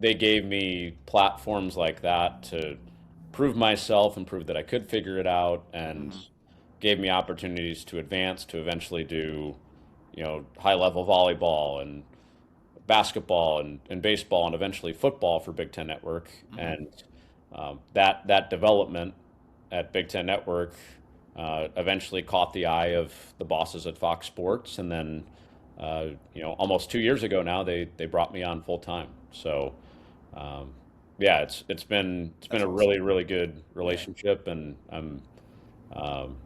Speaker 2: they gave me platforms like that to prove myself and prove that I could figure it out, and
Speaker 1: Mm-hmm.
Speaker 2: gave me opportunities to advance to eventually do, high level volleyball and basketball and baseball and eventually football for Big Ten Network.
Speaker 1: Mm-hmm.
Speaker 2: And that development at Big Ten Network eventually caught the eye of the bosses at Fox Sports, and then almost 2 years ago now they brought me on full time. So yeah, it's been
Speaker 1: That's
Speaker 2: a
Speaker 1: awesome.
Speaker 2: really really good
Speaker 1: Yeah.
Speaker 2: relationship, and I'm um,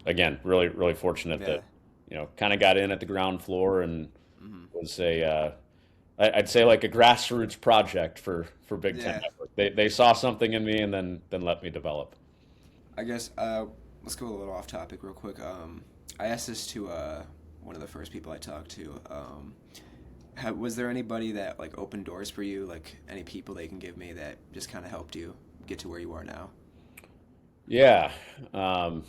Speaker 2: again really really fortunate
Speaker 1: Yeah.
Speaker 2: that kind of got in at the ground floor and
Speaker 1: Mm-hmm.
Speaker 2: was I'd say like a grassroots project for Big Ten
Speaker 1: Yeah.
Speaker 2: Network. They saw something in me and then let me develop.
Speaker 1: I guess let's go a little off topic real quick. I asked this to one of the first people I talked to. Was there anybody that like opened doors for you? Like any people they can give me that just kind of helped you get to where you are now?
Speaker 2: Yeah, um,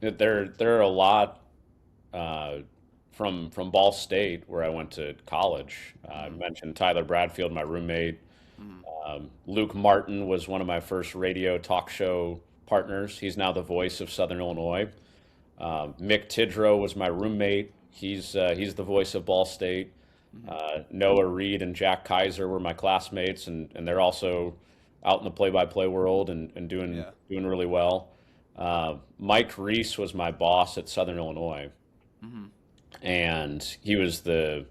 Speaker 2: there are a lot uh, from Ball State where I went to college. I
Speaker 1: Mm-hmm.
Speaker 2: mentioned Tyler Bradfield, my roommate.
Speaker 1: Mm-hmm.
Speaker 2: Luke Martin was one of my first radio talk show partners. He's now the voice of Southern Illinois. Mick Tidrow was my roommate. He's the voice of Ball State.
Speaker 1: Mm-hmm.
Speaker 2: Noah Reed and Jack Kaiser were my classmates, and they're also out in the play-by-play world and doing
Speaker 1: Yeah.
Speaker 2: doing really well. Mike Reese was my boss at Southern Illinois,
Speaker 1: Mm-hmm.
Speaker 2: and he was the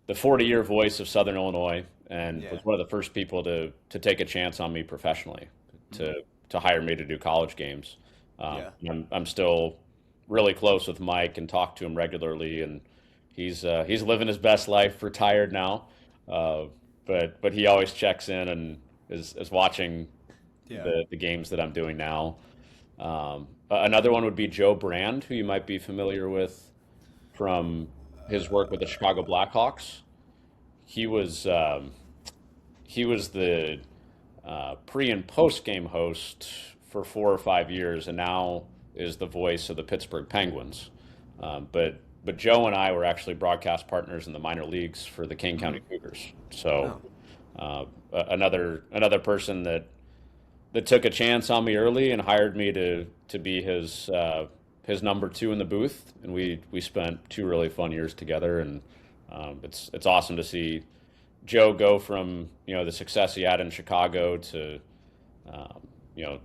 Speaker 2: 40-year voice of Southern Illinois, and
Speaker 1: Yeah.
Speaker 2: was one of the first people to take a chance on me professionally,
Speaker 1: Mm-hmm.
Speaker 2: to hire me to do college games.
Speaker 1: Yeah.
Speaker 2: I'm still really close with Mike and talk to him regularly, and He's living his best life, retired now, uh, but he always checks in and is watching
Speaker 1: Yeah.
Speaker 2: the games that I'm doing now. Another one would be Joe Brand, who you might be familiar with from his work with the Chicago Blackhawks. He was he was the pre and post game host for 4 or 5 years, and now is the voice of the Pittsburgh Penguins. But Joe and I were actually broadcast partners in the minor leagues for the King County Cougars. So
Speaker 1: Oh,
Speaker 2: another person that took a chance on me early and hired me to be his number two in the booth, and we spent 2 really fun years together, and it's awesome to see Joe go from the success he had in Chicago to you know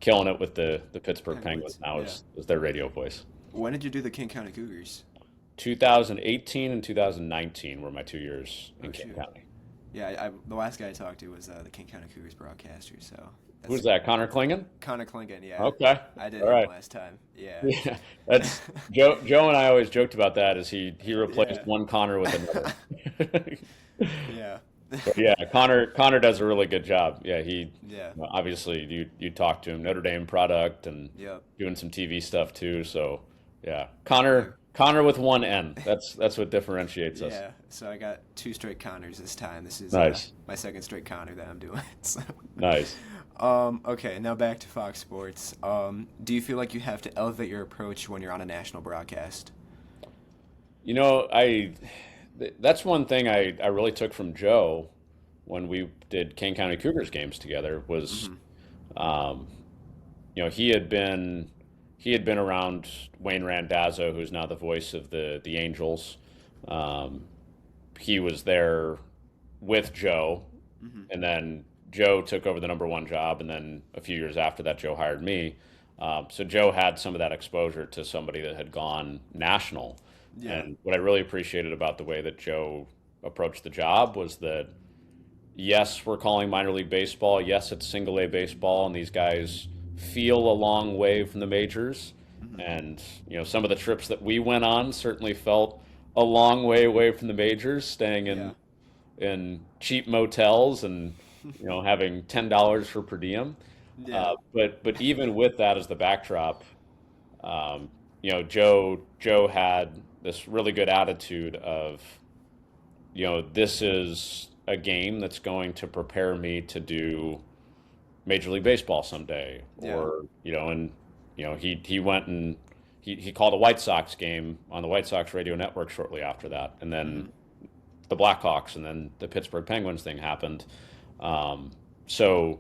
Speaker 2: killing it with the Pittsburgh
Speaker 1: Penguins.
Speaker 2: Penguins now
Speaker 1: Yeah.
Speaker 2: as their radio voice.
Speaker 1: When did you do the King County Cougars?
Speaker 2: 2018 and 2019 were my 2 years in
Speaker 1: Oh
Speaker 2: King
Speaker 1: shoot.
Speaker 2: County.
Speaker 1: Yeah, the last guy I talked to was the King County Cougars broadcaster. So
Speaker 2: Who's
Speaker 1: that's
Speaker 2: that? Connor Klingon?
Speaker 1: Connor Klingon. Yeah,
Speaker 2: Okay,
Speaker 1: I did
Speaker 2: all
Speaker 1: him
Speaker 2: right.
Speaker 1: last time. Yeah.
Speaker 2: Yeah, that's Joe. Joe and I always joked about that as he replaced
Speaker 1: Yeah.
Speaker 2: one Connor with another.
Speaker 1: Yeah.
Speaker 2: But yeah, Connor does a really good job. Yeah, he
Speaker 1: Yeah.
Speaker 2: obviously you talk to him, Notre Dame product, and
Speaker 1: Yep.
Speaker 2: doing some TV stuff too. So yeah,
Speaker 1: Yeah.
Speaker 2: Connor with one N. That's what differentiates us.
Speaker 1: Yeah. So I got two straight Connors this time. This is
Speaker 2: Nice,
Speaker 1: my second straight Connor that I'm doing. So.
Speaker 2: nice.
Speaker 1: Okay, now back to Fox Sports. Do you feel like you have to elevate your approach when you're on a national broadcast?
Speaker 2: You know, that's one thing I really took from Joe when we did King County Cougars games together was,
Speaker 1: Hmm.
Speaker 2: um, he had been around Wayne Randazzo, who's now the voice of the Angels. Um, he was there with Joe,
Speaker 1: Hmm.
Speaker 2: and then Joe took over the number one job, and then a few years after that, Joe hired me. So Joe had some of that exposure to somebody that had gone national.
Speaker 1: Yeah.
Speaker 2: And what I really appreciated about the way that Joe approached the job was that, yes, we're calling minor league baseball. Yes, it's single A baseball, and these guys feel a long way from the majors.
Speaker 1: Hmm.
Speaker 2: And, some of the trips that we went on certainly felt a long way away from the majors, staying
Speaker 1: Yeah.
Speaker 2: in cheap motels and, having $10 for per diem.
Speaker 1: Yeah.
Speaker 2: But even with that as the backdrop, Joe had this really good attitude of, this is a game that's going to prepare me to do Major League Baseball someday,
Speaker 1: Yeah.
Speaker 2: or he went and he called a White Sox game on the White Sox radio network shortly after that, and then the Blackhawks, and then the Pittsburgh Penguins thing happened. So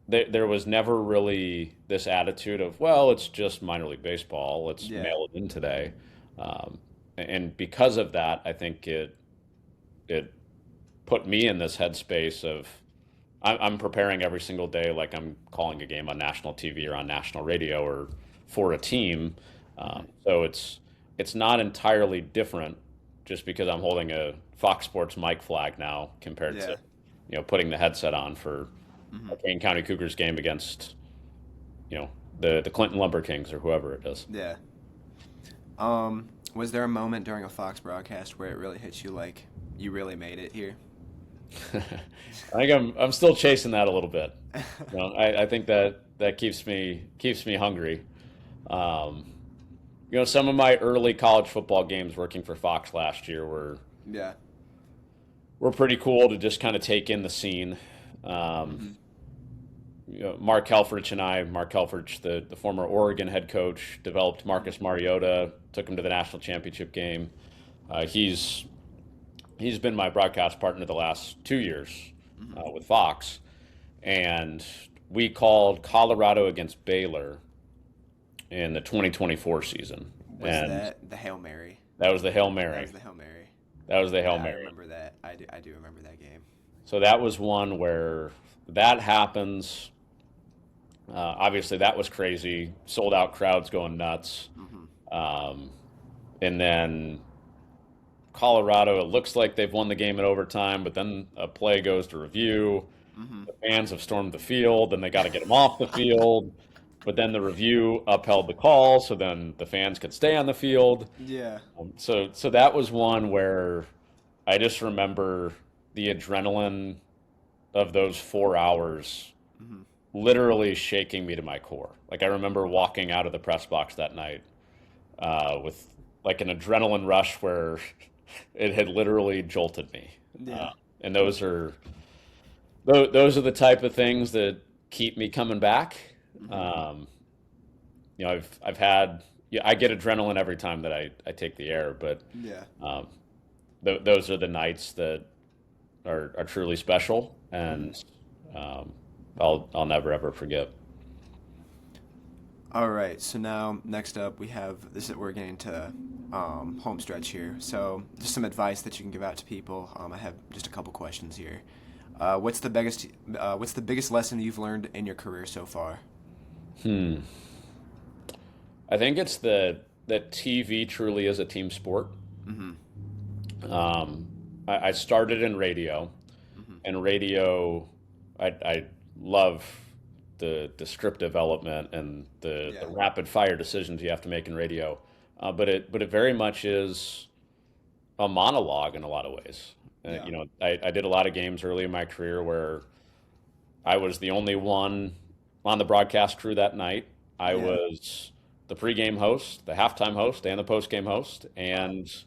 Speaker 2: there was never really this attitude of, well, it's just minor league baseball. Let's
Speaker 1: Yeah.
Speaker 2: mail it in today. And because of that, I think it put me in this headspace of I'm preparing every single day like I'm calling a game on national TV or on national radio or for a team. So it's not entirely different just because I'm holding a Fox Sports mic flag now compared
Speaker 1: Yeah.
Speaker 2: to putting the headset on for
Speaker 1: Hmm.
Speaker 2: a Kane County Cougars game against the Clinton Lumber Kings or whoever it is.
Speaker 1: Yeah. Was there a moment during a Fox broadcast where it really hit you like you really made it here?
Speaker 2: I think I'm still chasing that a little bit. I think that keeps me hungry. Some of my early college football games working for Fox last year
Speaker 1: Yeah.
Speaker 2: were pretty cool to just kind of take in the scene.
Speaker 1: Hmm.
Speaker 2: Mark Helfrich, the former Oregon head coach, developed Marcus Mariota, took him to the national championship game. He's been my broadcast partner the last 2 years with Fox, and we called Colorado against Baylor in the 2024 season,
Speaker 1: Was
Speaker 2: and
Speaker 1: that the Hail Mary?
Speaker 2: that was the Hail
Speaker 1: That
Speaker 2: Mary.
Speaker 1: was the Hail Mary.
Speaker 2: That was the Hail
Speaker 1: Yeah, I
Speaker 2: Mary.
Speaker 1: remember that. I do remember that game.
Speaker 2: So that was one where that happens. Obviously, that was crazy. Sold out crowds going nuts.
Speaker 1: Hmm.
Speaker 2: And then Colorado, it looks like they've won the game in overtime, but then a play goes to review.
Speaker 1: Hmm.
Speaker 2: The fans have stormed the field, and they got to get them off the field. but then the review upheld the call, so then the fans could stay on the field.
Speaker 1: Yeah.
Speaker 2: So that was one where I just remember the adrenaline of those 4 hours
Speaker 1: Hmm.
Speaker 2: literally shaking me to my core. Like I remember walking out of the press box that night with like an adrenaline rush where it had literally jolted me.
Speaker 1: Yeah.
Speaker 2: And those are the type of things that keep me coming back.
Speaker 1: Hmm.
Speaker 2: Um, I've had yeah, I get adrenaline every time that I take the air, but
Speaker 1: Yeah.
Speaker 2: um, those are the nights that are truly special,
Speaker 1: Hmm.
Speaker 2: and I'll never ever forget.
Speaker 1: All right. So now, next up, we have this. We're getting to home stretch here. So, just some advice that you can give out to people. I have just a couple questions here. What's the biggest lesson you've learned in your career so far?
Speaker 2: Hmm. I think it's that TV truly is a team sport.
Speaker 1: Mm-hmm.
Speaker 2: Um, I started in radio,
Speaker 1: Mm-hmm.
Speaker 2: and radio, I love the script development and the
Speaker 1: Yeah.
Speaker 2: rapid fire decisions you have to make in radio. But it very much is a monologue in a lot of ways.
Speaker 1: Yeah.
Speaker 2: I did a lot of games early in my career where I was the only one on the broadcast crew that night. I
Speaker 1: Yeah.
Speaker 2: was the pregame host, the halftime host, and the postgame host,
Speaker 1: Wow.
Speaker 2: and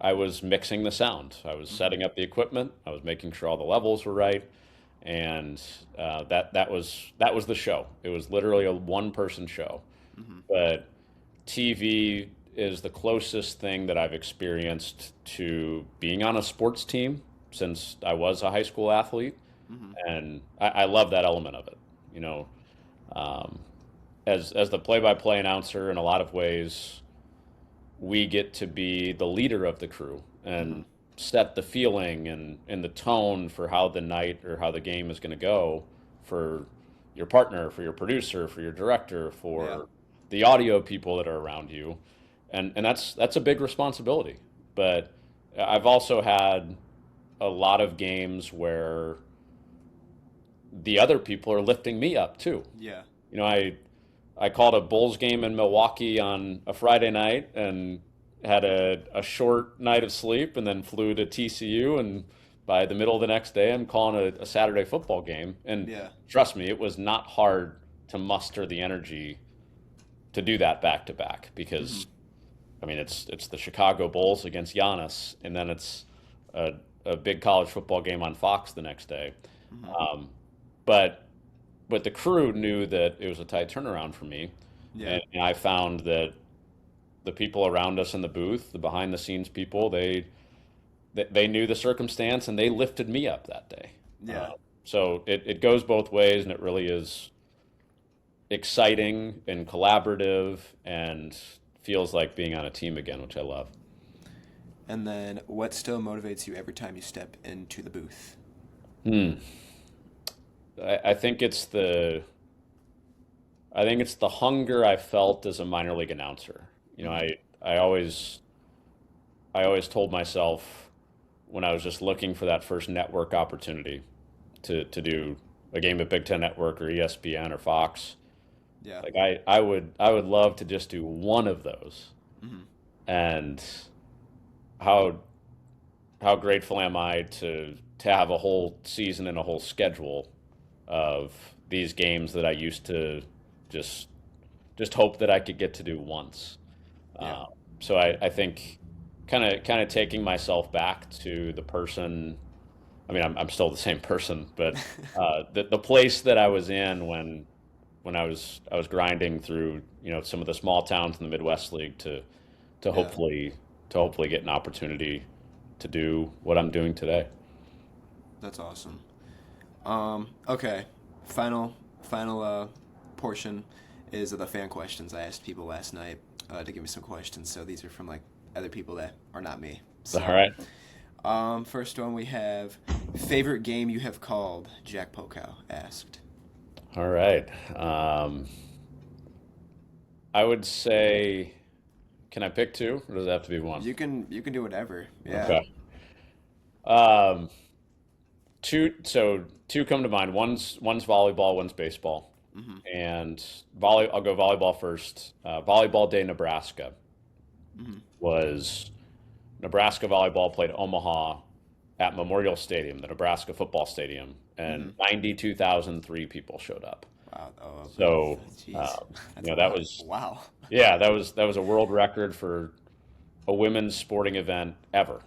Speaker 2: I was mixing the sound. I was
Speaker 1: Mm-hmm.
Speaker 2: setting up the equipment. I was making sure all the levels were right, and that was the show. It was literally a one-person show,
Speaker 1: Mm-hmm.
Speaker 2: but TV is the closest thing that I've experienced to being on a sports team since I was a high school athlete,
Speaker 1: Mm-hmm.
Speaker 2: and I love that element of it. You know, um, as the play-by-play announcer, in a lot of ways, we get to be the leader of the crew
Speaker 1: Mm-hmm.
Speaker 2: and set the feeling and the tone for how the night or how the game is going to go for your partner, for your producer, for your director,
Speaker 1: Yeah.
Speaker 2: for the audio people that are around you, and that's a big responsibility. But I've also had a lot of games where the other people are lifting me up too.
Speaker 1: Yeah.
Speaker 2: I called a Bulls game in Milwaukee on a Friday night and had a short night of sleep and then flew to TCU, and by the middle of the next day I'm calling a Saturday football game, and
Speaker 1: Yeah.
Speaker 2: trust me, it was not hard to muster the energy to do that back to back
Speaker 1: Mm-hmm.
Speaker 2: because I mean it's the Chicago Bulls against Giannis, and then it's a, a big college football game on Fox the next day.
Speaker 1: Mm-hmm.
Speaker 2: Um, but but the crew knew that it was a tight turnaround for me,
Speaker 1: Yeah.
Speaker 2: and I found that the people around us in the booth, the behind the scenes people, they knew the circumstance and they lifted me up that day.
Speaker 1: Yeah.
Speaker 2: So it goes both ways, and it really is exciting and collaborative and feels like being on a team again, which I love.
Speaker 1: And then, what still motivates you every time you step into the booth?
Speaker 2: Hmm. I think it's the hunger I felt as a minor league announcer. You know,
Speaker 1: Mm-hmm.
Speaker 2: I always told myself when I was just looking for that first network opportunity to do a game at Big Ten Network or ESPN or Fox,
Speaker 1: Yeah.
Speaker 2: like I would love to just do one of those.
Speaker 1: Mm-hmm.
Speaker 2: And how how grateful am I to have a whole season and a whole schedule of these games that I used to just just hope that I could get to do once.
Speaker 1: Yeah.
Speaker 2: Uh, so I think kind of taking myself back to the person. I mean, I'm still the same person, but the place that I was in when I was grinding through some of the small towns in the Midwest League to
Speaker 1: Yeah.
Speaker 2: hopefully to hopefully get an opportunity to do what I'm doing today.
Speaker 1: That's awesome. Okay. Final portion is the fan questions. I asked people last night to give me some questions. So these are from like other people that are not me.
Speaker 2: All
Speaker 1: So,
Speaker 2: right.
Speaker 1: first one we have favorite game you have called. Jack Pokow asked.
Speaker 2: All right. I would say, can I pick two, or does it have to be one?
Speaker 1: You can do whatever. Yeah.
Speaker 2: Okay. Um, two. So two come to mind. One's volleyball. One's baseball. and I'll go volleyball first. Volleyball Day, Nebraska was Nebraska volleyball played Omaha at Memorial Stadium, the Nebraska football stadium, and 92,003 people showed up.
Speaker 1: Wow. Oh,
Speaker 2: So,
Speaker 1: jeez. That's a
Speaker 2: that
Speaker 1: lot.
Speaker 2: was
Speaker 1: Wow.
Speaker 2: yeah, that was a world record for a women's sporting event ever.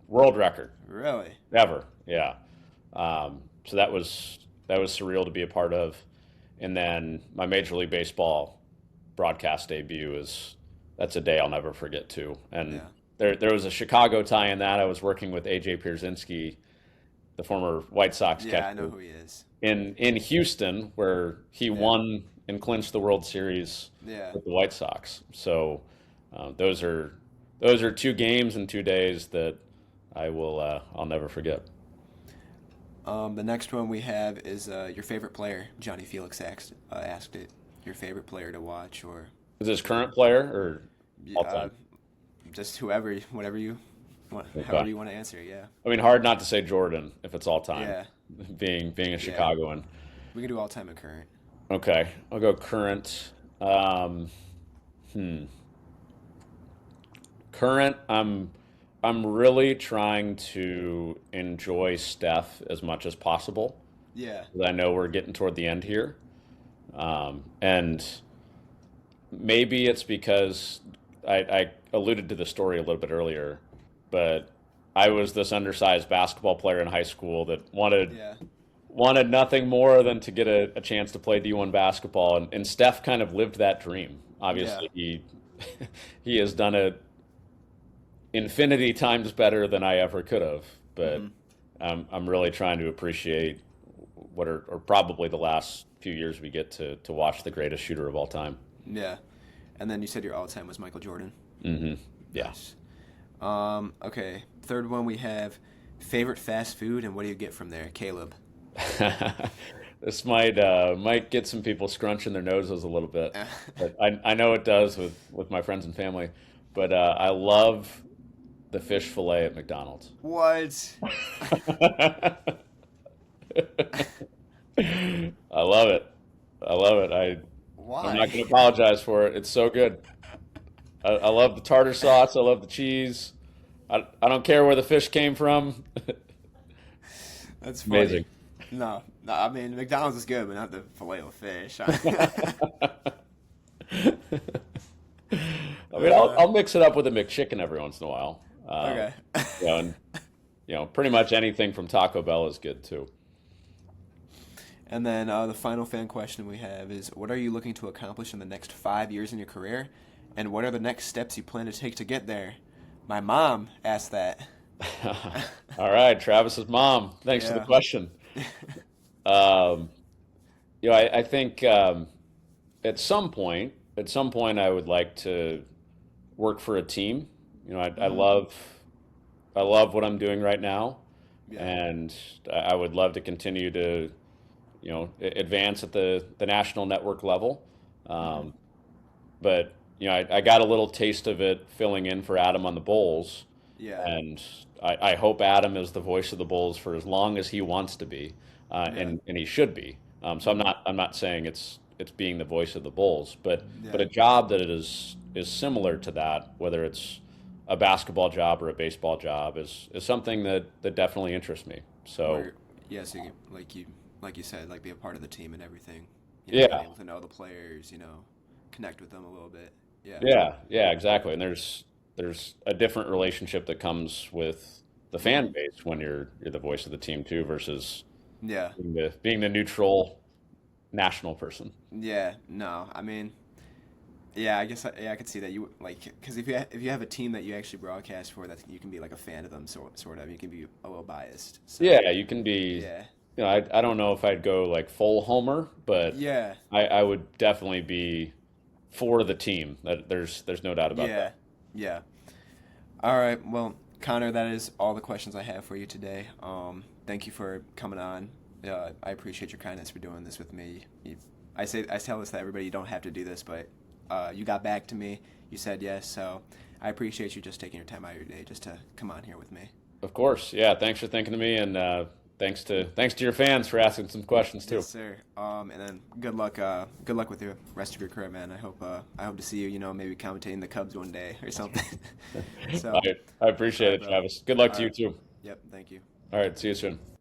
Speaker 2: World record
Speaker 1: Really?
Speaker 2: ever. Yeah. So that was surreal to be a part of. And then my Major League Baseball broadcast debut that's a day I'll never forget too. And
Speaker 1: Yeah.
Speaker 2: there was a Chicago tie in that. I was working with AJ Pierzynski, the former White Sox
Speaker 1: Yeah, I
Speaker 2: catcher,
Speaker 1: know who he is.
Speaker 2: in Houston, where he won and clinched the World Series
Speaker 1: Yeah.
Speaker 2: with the White Sox. So those are two games in 2 days that I'll never forget.
Speaker 1: The next one we have is your favorite player. Johnny Felix asked it. Your favorite player to watch, or
Speaker 2: Is this current player or all
Speaker 1: uh,
Speaker 2: time?
Speaker 1: just whoever, whatever you want, however
Speaker 2: Okay.
Speaker 1: you want to answer. Yeah.
Speaker 2: I mean, hard not to say Jordan if it's all time,
Speaker 1: Yeah.
Speaker 2: being a
Speaker 1: Yeah.
Speaker 2: Chicagoan.
Speaker 1: We can do all time and current.
Speaker 2: Okay, I'll go current. Current, I'm really trying to enjoy Steph as much as possible.
Speaker 1: Yeah.
Speaker 2: 'Cause I know we're getting toward the end here, and maybe it's because I alluded to the story a little bit earlier, but I was this undersized basketball player in high school that
Speaker 1: Yeah.
Speaker 2: wanted nothing more than to get a chance to play D1 basketball, and Steph kind of lived that dream.
Speaker 1: Yeah.
Speaker 2: Obviously, he he has done it infinity times better than I ever could have, but I'm really trying to appreciate what are probably the last few years we get to watch the greatest shooter of all time.
Speaker 1: Yeah. And then you said your all time was Michael Jordan.
Speaker 2: Yeah.
Speaker 1: Nice. Okay. Third one we have favorite fast food, and what do you get from there, Caleb?
Speaker 2: This might get some people scrunching their noses a little bit, but I know it does with my friends and family. But I love the fish fillet at McDonald's.
Speaker 1: What?
Speaker 2: I love it. I love it. I'm not
Speaker 1: Why?
Speaker 2: going to apologize for it. It's so good. I love the tartar sauce. I love the cheese. I don't care where the fish came from.
Speaker 1: That's funny.
Speaker 2: Amazing.
Speaker 1: No, I mean McDonald's is good, but not the filet of fish.
Speaker 2: I mean, I'll mix it up with a McChicken every once in a while.
Speaker 1: Okay.
Speaker 2: And pretty much anything from Taco Bell is good too.
Speaker 1: And then the final fan question we have is, what are you looking to accomplish in the next 5 years in your career, and what are the next steps you plan to take to get there? My mom asked that.
Speaker 2: All right, Travis's mom. Thanks for the
Speaker 1: Yeah.
Speaker 2: question. I think at some point, I would like to work for a team. I love what I'm doing right now,
Speaker 1: Yeah.
Speaker 2: and I would love to continue to, advance at the national network level. But I got a little taste of it filling in for Adam on the Bulls,
Speaker 1: Yeah.
Speaker 2: and I hope Adam is the voice of the Bulls for as long as he wants to be, and he should be. So I'm not saying it's being the voice of the Bulls, but
Speaker 1: Yeah.
Speaker 2: a job that is similar to that, whether it's a basketball job or a baseball job, is something that definitely interests me. So
Speaker 1: Or, yeah, so like you said, like be a part of the team and everything.
Speaker 2: Yeah.
Speaker 1: Being able to know the players, connect with them a little bit. Yeah.
Speaker 2: yeah, exactly. And there's a different relationship that comes with the fan base when you're the voice of the team too, versus
Speaker 1: Yeah.
Speaker 2: being the neutral national person.
Speaker 1: Yeah. No, I mean, yeah, I guess I could see that you because if you have a team that you actually broadcast for, that you can be like a fan of them, sort of. You can be a little biased. So,
Speaker 2: Yeah, you can be.
Speaker 1: yeah.
Speaker 2: I don't know if I'd go like full homer, but
Speaker 1: Yeah.
Speaker 2: I would definitely be for the team. There's no doubt about
Speaker 1: Yeah.
Speaker 2: that.
Speaker 1: Yeah. All right. Well, Connor, that is all the questions I have for you today. Thank you for coming on. I appreciate your kindness for doing this with me. I tell this to everybody. You don't have to do this, but you got back to me. You said yes, so I appreciate you just taking your time out of your day just to come on here with me.
Speaker 2: Of course, yeah. Thanks for thinking of me, and thanks to your fans for asking some questions too.
Speaker 1: Yes, sir. And then good luck with the rest of your career, man. I hope to see you, maybe commentating the Cubs one day or something. So,
Speaker 2: I appreciate
Speaker 1: all right,
Speaker 2: it,
Speaker 1: bro.
Speaker 2: Travis. Good luck
Speaker 1: All
Speaker 2: to you
Speaker 1: right.
Speaker 2: too.
Speaker 1: Yep. Thank you.
Speaker 2: All right, see you soon.